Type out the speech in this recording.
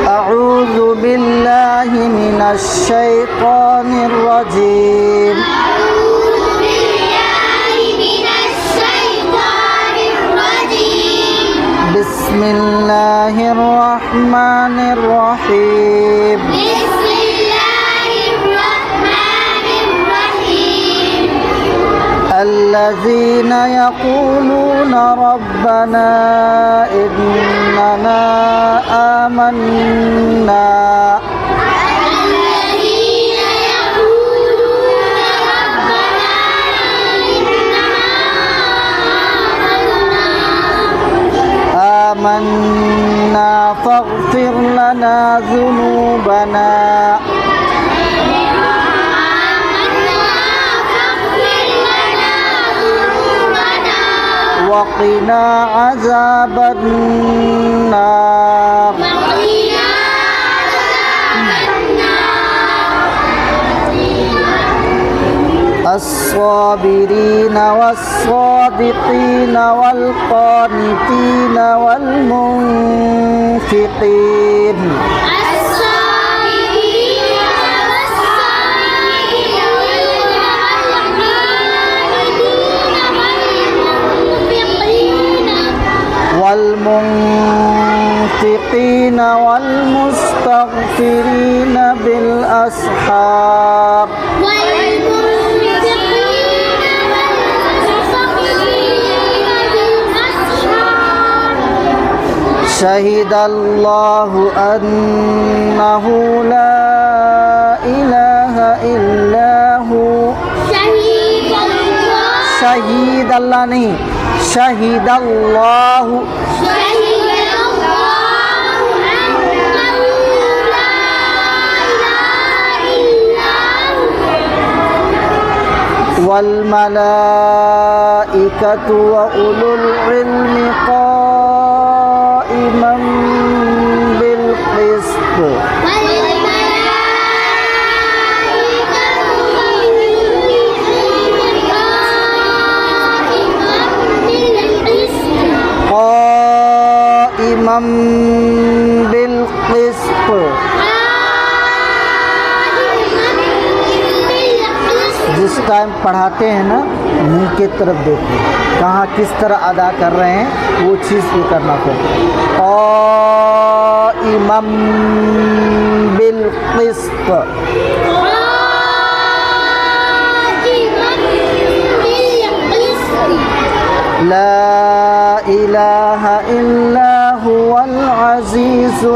أعوذ بالله من الشيطان الرجيم بسم الله الرحمن الرحيم الذين يقولون ربنا إننا آمنا فاغفر لنا ذنوبنا وقنا عذاب النار الصابرين والصادقين والقانتين والمنفقين والمنفقين والمستغفرين بالأسحار شهد الله أنه لا إله إلا هو شهد الله नहीं شهد الله والملائكة وأولو العلم قائما بالقسط قائما بالقسط जिस टाइम पढ़ाते हैं ना मुंह की तरफ देखो कहाँ किस तरह अदा कर रहे हैं वो चीज़ भी करना पड़ता है इमाम बिल क़िस्त ला इलाहा इल्ला हुवल अज़ीज़ुल